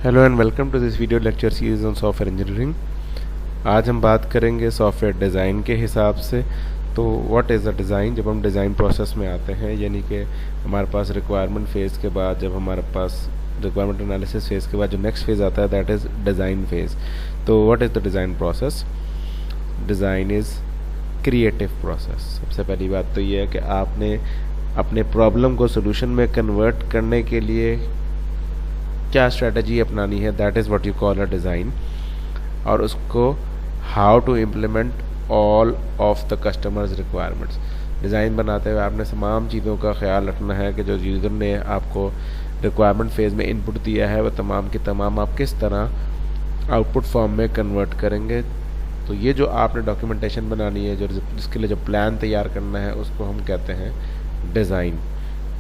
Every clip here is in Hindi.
Hello and welcome to this video lecture series on software engineering. आज हम बात करेंगे सॉफ्टवेयर डिज़ाइन के हिसाब से। तो व्हाट इज़ द डिज़ाइन। जब हम डिज़ाइन प्रोसेस में आते हैं, यानी कि हमारे पास रिक्वायरमेंट फेज़ के बाद, जब हमारे पास रिक्वायरमेंट एनालिसिस फेज़ के बाद जो नेक्स्ट फेज़ आता है दैट इज़ डिज़ाइन फेज़। तो what is the design process. Design is creative process. सबसे पहली बात तो ये है कि आपने अपने प्रॉब्लम को सोल्यूशन में कन्वर्ट करने के लिए क्या स्ट्रेटजी अपनानी है, that is what you call a design. और उसको how to implement all of the customers requirements. Design बनाते हुए आपने तमाम चीज़ों का ख्याल रखना है कि जो यूज़र ने आपको रिक्वायरमेंट फेज़ में इनपुट दिया है वो तमाम की तमाम आप किस तरह आउटपुट फॉर्म में कन्वर्ट करेंगे। तो ये जो आपने डॉक्यूमेंटेशन बनानी है, जो जिसके लिए जो प्लान तैयार करना है, उसको हम कहते हैं डिज़ाइन।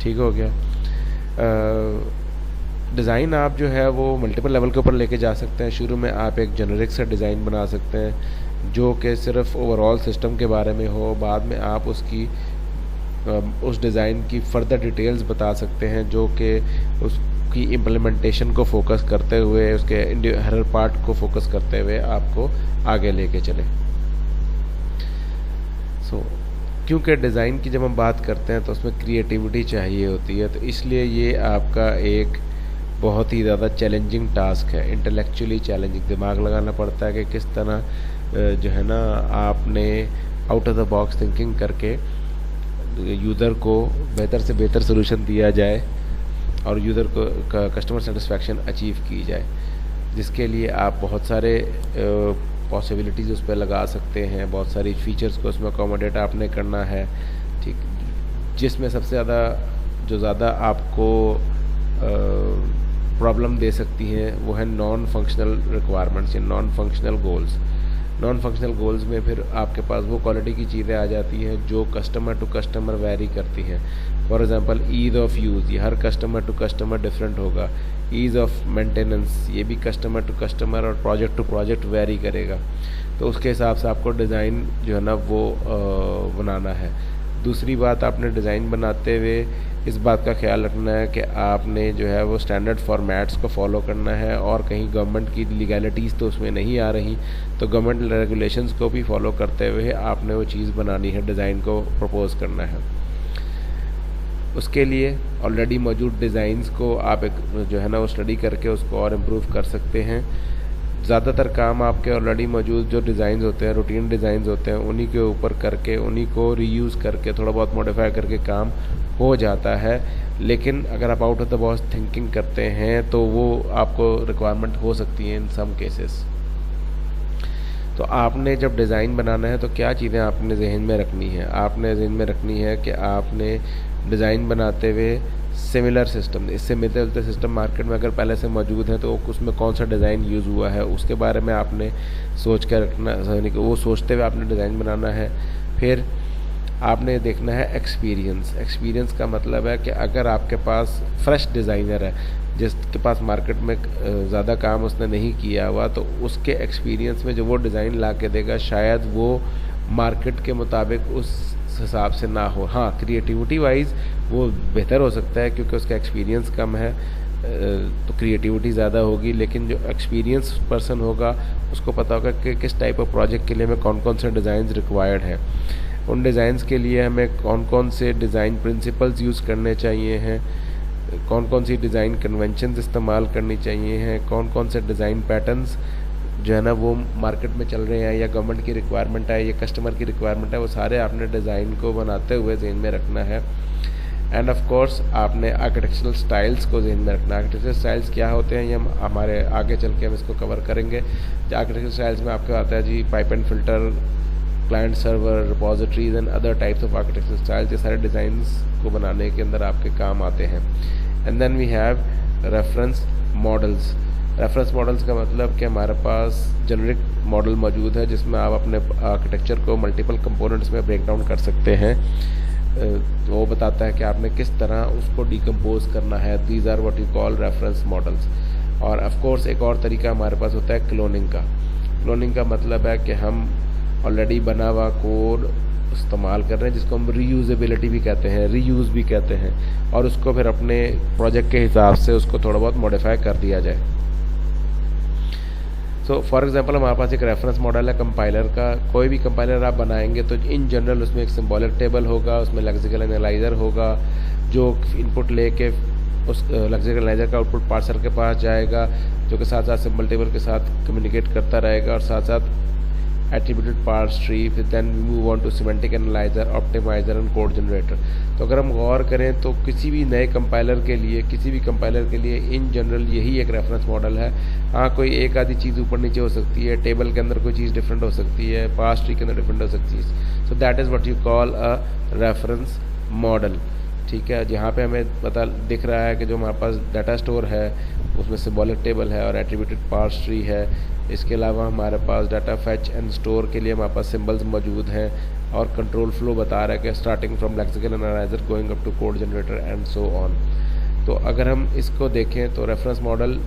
ठीक हो गया। डिज़ाइन आप जो है वो मल्टीपल लेवल के ऊपर लेके जा सकते हैं। शुरू में आप एक जेनरिक सा डिज़ाइन बना सकते हैं जो कि सिर्फ ओवरऑल सिस्टम के बारे में हो। बाद में आप उस डिज़ाइन की फर्दर डिटेल्स बता सकते हैं जो कि उसकी इम्प्लीमेंटेशन को फोकस करते हुए, उसके हर पार्ट को फोकस करते हुए आपको आगे लेके चले। क्योंकि डिज़ाइन की जब हम बात करते हैं तो उसमें क्रिएटिविटी चाहिए होती है, तो इसलिए ये आपका एक बहुत ही ज़्यादा चैलेंजिंग टास्क है, इंटेलेक्चुअली चैलेंजिंग। दिमाग लगाना पड़ता है कि किस तरह जो है ना आपने out of the box thinking करके यूज़र को बेहतर से बेहतर सोल्यूशन दिया जाए और यूज़र को कस्टमर सेटिस्फैक्शन अचीव की जाए, जिसके लिए आप बहुत सारे पॉसिबिलिटीज़ उस पर लगा सकते हैं। बहुत सारी फीचर्स को उसमें अकोमोडेट आपने करना है। ठीक, जिसमें सबसे ज़्यादा आपको प्रॉब्लम दे सकती हैं वो है नॉन फंक्शनल रिक्वायरमेंट्स या non functional goals. Non functional goals में फिर आपके पास वो क्वालिटी की चीज़ें आ जाती हैं जो कस्टमर टू कस्टमर वेरी करती हैं। For example ease of use, ये हर कस्टमर टू कस्टमर डिफरेंट होगा। ईज़ ऑफ मेंटेनेंस, ये भी कस्टमर टू कस्टमर और प्रोजेक्ट टू प्रोजेक्ट वेरी करेगा। तो उसके हिसाब से आपको डिज़ाइन जो है ना वो बनाना है। दूसरी बात, आपने डिज़ाइन बनाते हुए इस बात का ख्याल रखना है कि आपने जो है वो स्टैंडर्ड फॉर्मेट्स को फॉलो करना है और कहीं गवर्नमेंट की लीगैलिटीज़ तो उसमें नहीं आ रही, तो गवर्नमेंट रेगुलेशंस को भी फॉलो करते हुए आपने वो चीज़ बनानी है, डिज़ाइन को प्रपोज करना है। उसके लिए ऑलरेडी मौजूद डिज़ाइंस को आप जो है ना वो स्टडी करके उसको और इम्प्रूव कर सकते हैं। ज़्यादातर काम आपके ऑलरेडी मौजूद जो डिज़ाइंस होते हैं, रूटीन डिज़ाइंस होते हैं, उन्हीं के ऊपर करके, उन्हीं को रीयूज़ करके, थोड़ा बहुत मॉडिफाई करके काम हो जाता है। लेकिन अगर आप out of the box thinking करते हैं तो वो आपको रिक्वायरमेंट हो सकती है इन सम केसेस। तो आपने जब डिज़ाइन बनाना है तो क्या चीज़ें आपने जहन में रखनी है। आपने जहन में रखनी है कि आपने डिज़ाइन बनाते हुए सिमिलर सिस्टम, इससे मिलते सिस्टम मार्केट में अगर पहले से मौजूद है तो उसमें कौन सा डिज़ाइन यूज़ हुआ है उसके बारे में आपने सोच कर रखना, वो सोचते हुए आपने डिज़ाइन बनाना है। फिर आपने देखना है एक्सपीरियंस। एक्सपीरियंस का मतलब है कि अगर आपके पास फ्रेश डिज़ाइनर है जिसके पास मार्केट में ज़्यादा काम उसने नहीं किया हुआ, तो उसके एक्सपीरियंस में जो वो डिज़ाइन ला के देगा शायद वो मार्केट के मुताबिक उस हिसाब से ना हो। हाँ, क्रिएटिविटी वाइज वो बेहतर हो सकता है क्योंकि उसका एक्सपीरियंस कम है, तो क्रिएटिविटी ज़्यादा होगी। लेकिन जो एक्सपीरियंस पर्सन होगा उसको पता होगा कि किस टाइप ऑफ प्रोजेक्ट के लिए हमें कौन कौन से डिज़ाइंस रिक्वायर्ड हैं, उन डिज़ाइंस के लिए हमें कौन कौन से डिज़ाइन प्रिंसिपल्स यूज़ करने चाहिए हैं, कौन कौन सी डिज़ाइन कन्वेंशंस इस्तेमाल करनी चाहिए हैं, कौन कौन से डिज़ाइन पैटर्न्स जो है ना वो मार्केट में चल रहे हैं या गवर्नमेंट की रिक्वायरमेंट है या कस्टमर की रिक्वायरमेंट है, वो सारे आपने डिज़ाइन को बनाते हुए ज़हन में रखना है। एंड ऑफ कोर्स आपने आर्किटेक्चरल स्टाइल्स को ज़हन में रखना है। आर्किटेक्चरल स्टाइल्स क्या होते हैं ये हम हमारे आगे चल के हम इसको कवर करेंगे। आर्किटेक्चरल स्टाइल्स में आपको आता है जी pipe and filter, client server, repositories and other types of architectural styles. ये सारे डिज़ाइंस को बनाने के अंदर आपके काम आते हैं। And then we have reference models. Reference models का मतलब कि हमारे पास जेनरिक मॉडल मौजूद है जिसमें आप अपने आर्किटेक्चर को मल्टीपल कंपोनेंट्स में ब्रेक डाउन कर सकते हैं। तो वो बताता है कि आपने किस तरह उसको डिकम्पोज करना है। These are what you call reference models. और ऑफ कोर्स एक और तरीका हमारे पास होता है क्लोनिंग का। क्लोनिंग का मतलब है कि हम ऑलरेडी बना हुआ कोड इस्तेमाल कर रहे हैं, जिसको हम रीयूजेबिलिटी भी कहते हैं, रीयूज़ भी कहते हैं, और उसको फिर अपने प्रोजेक्ट के हिसाब से उसको थोड़ा बहुत मॉडिफाई कर दिया जाए। तो फॉर एग्जांपल हमारे पास एक रेफरेंस मॉडल है कंपाइलर का। कोई भी कंपाइलर आप बनाएंगे तो इन जनरल उसमें एक सिंबॉलिक टेबल होगा, उसमें लेक्सिकल एनालाइजर होगा जो इनपुट लेके उस लेक्सिकल एनालाइजर का आउटपुट पार्सर के पास जाएगा, जो कि साथ साथ सिंबल टेबल के साथ कम्युनिकेट करता रहेगा, और साथ साथ attributed parse tree, फिर then we move on to semantic analyzer, optimizer and code generator। तो अगर हम गौर करें तो किसी भी नए कंपाइलर के लिए, किसी भी कंपाइलर के लिए इन जनरल यही एक रेफरेंस मॉडल है। हाँ, कोई एक आधी चीज़ ऊपर नीचे हो सकती है, टेबल के अंदर कोई चीज़ डिफरेंट हो सकती है, पार्स ट्री के अंदर डिफरेंट हो सकती है। So that is what you call a reference model. ठीक है, जहाँ पे हमें पता दिख रहा है कि जो हमारे पास डाटा स्टोर है उसमें सिंबॉलिक टेबल है और एट्रीब्यूटेड पार्स ट्री है। इसके अलावा हमारे पास डाटा फैच एंड स्टोर के लिए हमारे पास सिंबल्स मौजूद हैं, और कंट्रोल फ्लो बता रहा है कि starting from lexical analyser going up to code generator and so on. तो अगर हम इसको देखें तो रेफरेंस मॉडल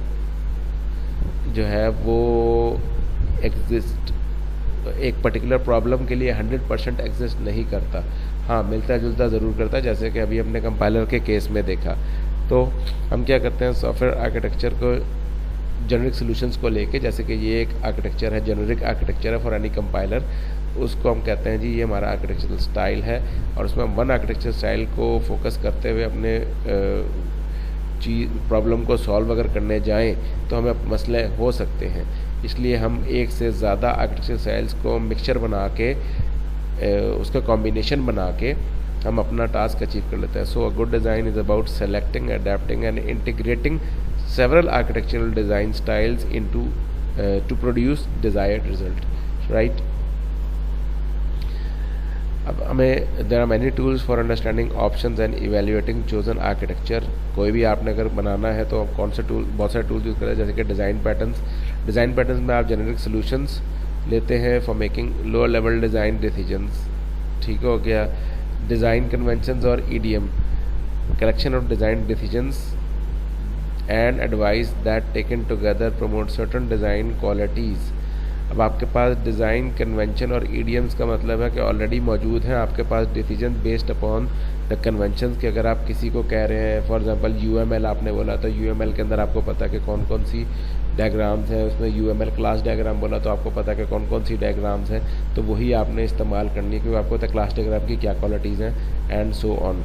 जो है वो एग्जिस्ट एक पर्टिकुलर प्रॉब्लम के लिए 100% एग्जिस्ट नहीं करता। हाँ, मिलता जुलता ज़रूर करता है, जैसे कि अभी हमने कंपाइलर के केस में देखा। तो हम क्या करते हैं, सॉफ्टवेयर आर्किटेक्चर को जेनरिक सॉल्यूशंस को लेके, जैसे कि ये एक आर्किटेक्चर है, जेनरिक आर्किटेक्चर है फॉर एनी कंपाइलर, उसको हम कहते हैं जी ये हमारा आर्किटेक्चरल स्टाइल है, और उसमें हम वन आर्किटेक्चर स्टाइल को फोकस करते हुए अपने प्रॉब्लम को सॉल्व अगर करने जाएं तो हमें मसले हो सकते हैं। इसलिए हम एक से ज़्यादा आर्किटेक्चर स्टाइल्स को मिक्सचर बना के उसका कॉम्बिनेशन बना के हम अपना टास्क अचीव कर लेते हैं। So a good design is about selecting, adapting and integrating several architectural design styles into to produce desired result, right? अब हमें there are many tools for understanding options and evaluating chosen architecture। कोई भी आपने अगर बनाना है तो कौन से टूल, बहुत सारे टूल्स यूज़ करें, जैसे कि डिज़ाइन पैटर्न्स में आप जेनेरिक सॉल्यूशंस लेते हैं for making lower level design decisions. ठीक हो गया। डिज़ाइन कन्वेंशंस और EDM, collection of design decisions and advice that taken together promote certain design qualities। अब आपके पास डिज़ाइन कन्वेंशन और EDMs का मतलब है कि ऑलरेडी मौजूद हैं आपके पास decision based upon the convention के। अगर आप किसी को कह रहे हैं, फॉर एग्जांपल UML आपने बोला, तो UML के अंदर आपको पता है कि कौन कौन सी डायग्राम्स हैं, उसमें UML क्लास डायग्राम बोला तो आपको पता है कि कौन कौन सी डायग्राम्स हैं, तो वही आपने इस्तेमाल करनी है, क्योंकि आपको पता है क्लास डायग्राम की क्या क्वालिटीज़ हैं एंड सो ऑन।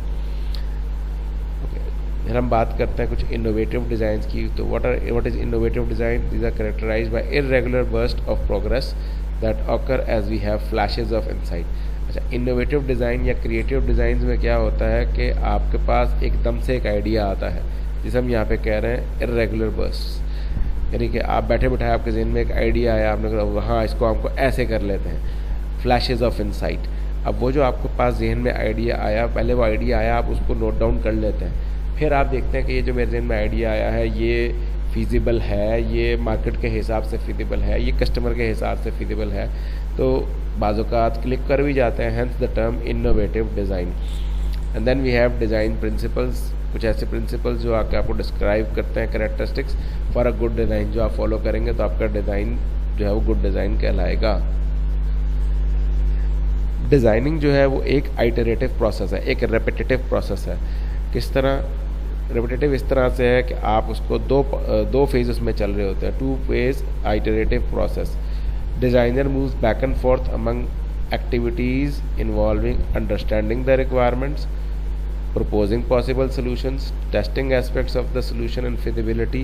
फिर हम बात करते हैं कुछ इनोवेटिव डिज़ाइंस की। तो what is innovative design? These are characterised by irregular burst of progress that occur as we have flashes of insight. अच्छा, इनोवेटिव डिज़ाइन या क्रिएटिव डिज़ाइन में क्या होता है कि आपके पास एकदम से एक आइडिया आता है, जिसे हम यहाँ पे कह रहे हैं इर्रेगुलर बर्स्ट, यानी कि आप बैठे बैठाए आपके जहन में एक आइडिया आया, आपने कहा हाँ इसको हमको ऐसे कर लेते हैं, फ्लैशेस ऑफ इनसाइट। अब वो जो आपके पास जहन में आइडिया आया, पहले वो आइडिया आया, आप उसको नोट डाउन कर लेते हैं, फिर आप देखते हैं कि ये जो मेरे जहन में आइडिया आया है ये फीजिबल है, ये मार्केट के हिसाब से फीजिबल है, ये कस्टमर के हिसाब से फीजिबल है, तो बाज़-औक़ात क्लिक कर भी जाते हैं। Hence the term innovative design. And then we have design principles, कुछ ऐसे प्रिंसिपल्स जो आके आपको डिस्क्राइब करते हैं characteristics for a good design, जो आप फॉलो करेंगे तो आपका डिज़ाइन जो है वो गुड डिज़ाइन कहलाएगा। डिज़ाइनिंग जो है वो एक आइटरेटिव प्रोसेस है, एक रेपिटेटिव प्रोसेस है। किस तरह रेपिटेटिव? इस तरह से है कि आप उसको दो फेज उसमें चल रहे होते हैं, 2 phase iterative process. Designer moves back and fourth among activities involving understanding the requirements, proposing possible solutions, testing aspects of the solution and feasibility,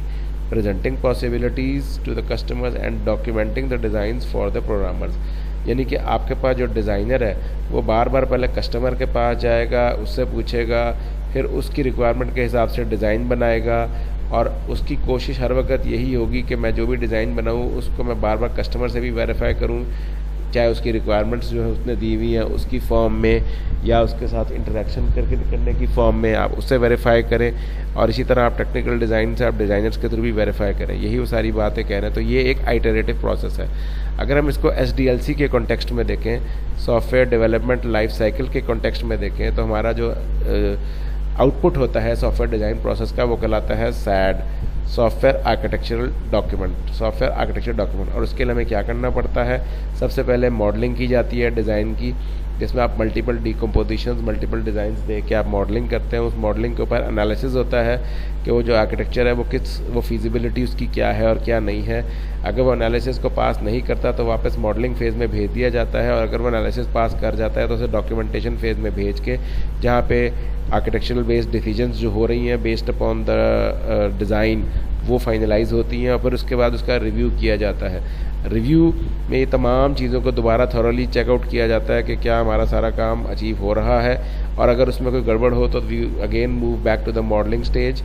presenting possibilities to the customers and documenting the designs for the programmers। यानी कि आपके पास जो डिज़ाइनर है वो बार बार पहले कस्टमर के पास जाएगा, उससे पूछेगा, फिर उसकी रिक्वायरमेंट के हिसाब से डिज़ाइन बनाएगा, और उसकी कोशिश हर वक्त यही होगी कि मैं जो भी डिज़ाइन बनाऊँ उसको मैं बार बार कस्टमर से भी वेरीफाई करूँ, चाहे उसकी रिक्वायरमेंट्स जो है उसने दी हुई हैं उसकी फॉर्म में, या उसके साथ इंटरेक्शन करने की फॉर्म में आप उससे वेरीफाई करें, और इसी तरह आप टेक्निकल डिज़ाइन से आप डिज़ाइनर्स के थ्रू भी वेरीफाई करें। यही वो सारी बातें कह रहे हैं। तो ये एक आइटरेटिव प्रोसेस है। अगर हम इसको SDLC के कॉन्टेक्स्ट में देखें, सॉफ्टवेयर डेवलपमेंट लाइफ साइकिल के कॉन्टेक्स्ट में देखें, तो हमारा जो आउटपुट होता है सॉफ्टवेयर डिज़ाइन प्रोसेस का वो कहलाता है SAD, software architectural document, software architecture document. और उसके लिए हमें क्या करना पड़ता है? सबसे पहले मॉडलिंग की जाती है डिज़ाइन की, जिसमें आप मल्टीपल डिकम्पोजिशंस, मल्टीपल डिज़ाइंस दे के आप मॉडलिंग करते हैं। उस मॉडलिंग के ऊपर एनालिसिस होता है कि वो जो आर्किटेक्चर है वो फिजिबिलिटी उसकी क्या है और क्या नहीं है। अगर वो एनालिसिस को पास नहीं करता तो वापस मॉडलिंग फेज़ में भेज दिया जाता है, और अगर वो एनालिसिस पास कर जाता है तो उसे डॉक्यूमेंटेशन फेज़ में भेज के, जहाँ पे आर्किटेक्चरल बेस्ड डिसीजंस जो हो रही हैं बेस्ड अपॉन द डिज़ाइन, वो फाइनलाइज होती हैं, और फिर उसके बाद उसका रिव्यू किया जाता है। रिव्यू में ये तमाम चीज़ों को दोबारा थॉरली चेकआउट किया जाता है कि क्या हमारा सारा काम अचीव हो रहा है, और अगर उसमें कोई गड़बड़ हो तो we again move back to the modelling stage,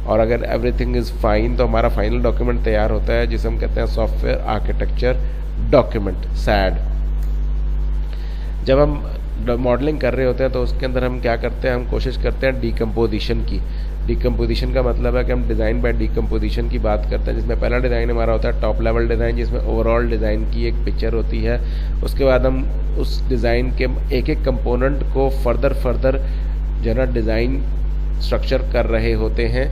और अगर एवरीथिंग इज़ फाइन तो हमारा फाइनल डॉक्यूमेंट तैयार होता है, जिसे हम कहते हैं सॉफ्टवेयर आर्किटेक्चर डॉक्यूमेंट, सैड। जब हम मॉडलिंग कर रहे होते हैं तो उसके अंदर हम क्या करते हैं, हम कोशिश करते हैं डिकम्पोजिशन की। डिकम्पोजिशन का मतलब है कि हम डिज़ाइन बाय डिकम्पोजिशन की बात करते हैं, जिसमें पहला डिज़ाइन हमारा होता है टॉप लेवल डिज़ाइन, जिसमें ओवरऑल डिज़ाइन की एक पिक्चर होती है। उसके बाद हम उस डिज़ाइन के एक एक कंपोनेंट को फर्दर जो है ना डिज़ाइन स्ट्रक्चर कर रहे होते हैं,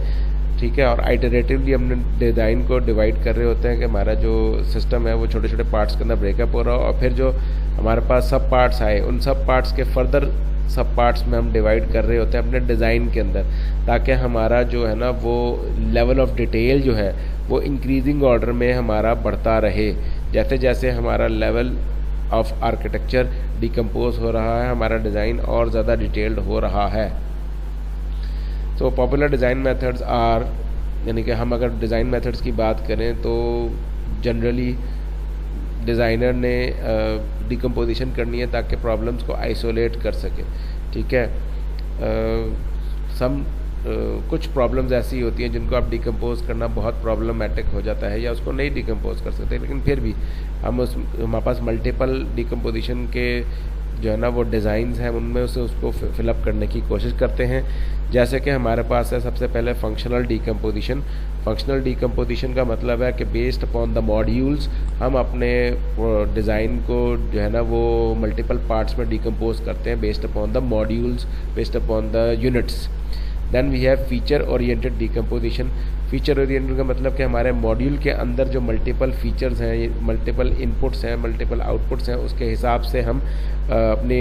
ठीक है। और आइटरेटिवली हमने डिज़ाइन को डिवाइड कर रहे होते हैं कि हमारा जो सिस्टम है वो छोटे छोटे पार्ट्स के अंदर ब्रेकअप हो रहा हो, और फिर जो हमारे पास सब पार्ट्स आए उन सब पार्ट्स के फर्दर सब पार्ट्स में हम डिवाइड कर रहे होते हैं अपने डिज़ाइन के अंदर, ताकि हमारा जो है ना वो लेवल ऑफ डिटेल जो है वो इंक्रीजिंग ऑर्डर में हमारा बढ़ता रहे। जैसे जैसे हमारा लेवल ऑफ आर्किटेक्चर डिकम्पोज हो रहा है, हमारा डिज़ाइन और ज़्यादा डिटेल्ड हो रहा है। तो पॉपुलर डिज़ाइन मेथड्स आर, यानी कि हम अगर डिज़ाइन मेथड्स की बात करें तो जनरली डिज़ाइनर ने डिकम्पोजिशन करनी है ताकि प्रॉब्लम्स को आइसोलेट कर सके, ठीक है। कुछ प्रॉब्लम्स ऐसी होती हैं जिनको आप डिकम्पोज करना बहुत प्रॉब्लमेटिक हो जाता है, या उसको नहीं डिकम्पोज कर सकते, लेकिन फिर भी हमारे पास मल्टीपल डिकम्पोजिशन के जो है ना वो डिज़ाइंस हैं, उनमें से उसको फिलअप करने की कोशिश करते हैं। जैसे कि हमारे पास है सबसे पहले फंक्शनल डिकम्पोजिशन। फंक्शनल डिकम्पोजिशन का मतलब है कि बेस्ड अपॉन द मॉड्यूल्स हम अपने डिज़ाइन को जो है ना वो मल्टीपल पार्ट्स में डिकम्पोज करते हैं based upon the modules, based upon the units. Then we have feature oriented decomposition. Feature oriented का मतलब कि हमारे मॉड्यूल के अंदर जो मल्टीपल फीचर्स हैं, मल्टीपल इनपुट्स हैं, मल्टीपल आउटपुट्स हैं, उसके हिसाब से हम अपने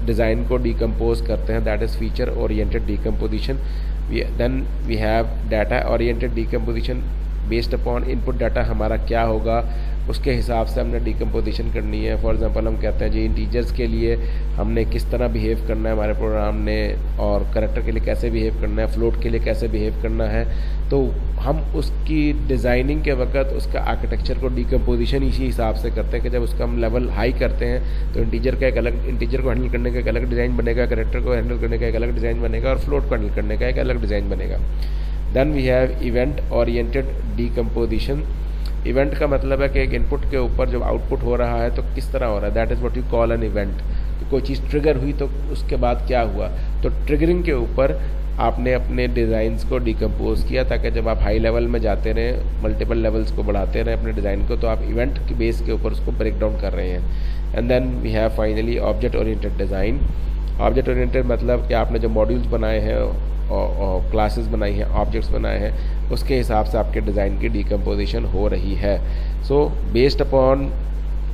डिज़ाइन को डिकम्पोज करते हैं, that is feature oriented decomposition. Then we have data oriented decomposition. Based upon input data हमारा क्या होगा उसके हिसाब से हमने डिकम्पोजिशन करनी है। फॉर एग्जांपल हम कहते हैं जी इंटीजर्स के लिए हमने किस तरह बिहेव करना है हमारे प्रोग्राम ने, और कैरेक्टर के लिए कैसे बिहेव करना है, फ्लोट के लिए कैसे बिहेव करना है। तो हम उसकी डिज़ाइनिंग के वक्त उसका आर्किटेक्चर को डिकम्पोजिशन इसी हिसाब से करते हैं कि जब उसका हम लेवल हाई करते हैं तो इंटीजर को हैंडल करने का एक अलग डिज़ाइन बनेगा, कैरेक्टर को हैंडल करने का एक अलग डिज़ाइन बनेगा, और फ्लोट को हैंडल करने का एक अलग डिज़ाइन बनेगा। Then we have event oriented decomposition. Event का मतलब है कि एक इनपुट के ऊपर जब आउटपुट हो रहा है तो किस तरह हो रहा है, that is what you call an event. कोई चीज़ ट्रिगर हुई तो उसके बाद क्या हुआ, तो ट्रिगरिंग के ऊपर आपने अपने डिज़ाइंस को डिकम्पोज किया ताकि जब आप हाई लेवल में जाते रहें, मल्टीपल लेवल्स को बढ़ाते रहें अपने डिज़ाइन को, तो आप इवेंट के बेस के ऊपर उसको ब्रेक डाउन कर रहे हैं। And then we have finally object oriented design. Object oriented मतलब कि आपने जो मॉड्यूल्स बनाए हैं और क्लासेस बनाई हैं, ऑब्जेक्ट्स बनाए हैं, उसके हिसाब से आपके डिज़ाइन की डिकम्पोजिशन हो रही है। सो बेस्ड अपॉन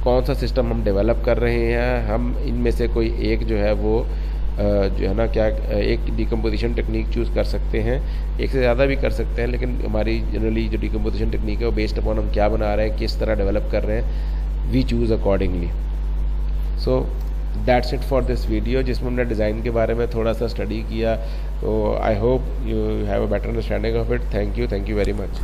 कौन सा सिस्टम हम डेवलप कर रहे हैं, हम इनमें से कोई एक जो है वो जो है ना क्या एक डिकम्पोजिशन टेक्निक चूज़ कर सकते हैं, एक से ज़्यादा भी कर सकते हैं, लेकिन हमारी जनरली जो डिकम्पोजिशन टेक्निक है वो बेस्ड अपॉन हम क्या बना रहे हैं, किस तरह डेवलप कर रहे हैं, we choose accordingly. So that's it for this video, जिसमें हमने डिज़ाइन के बारे में थोड़ा सा स्टडी किया। तो I hope you have a better understanding of it. Thank you very much.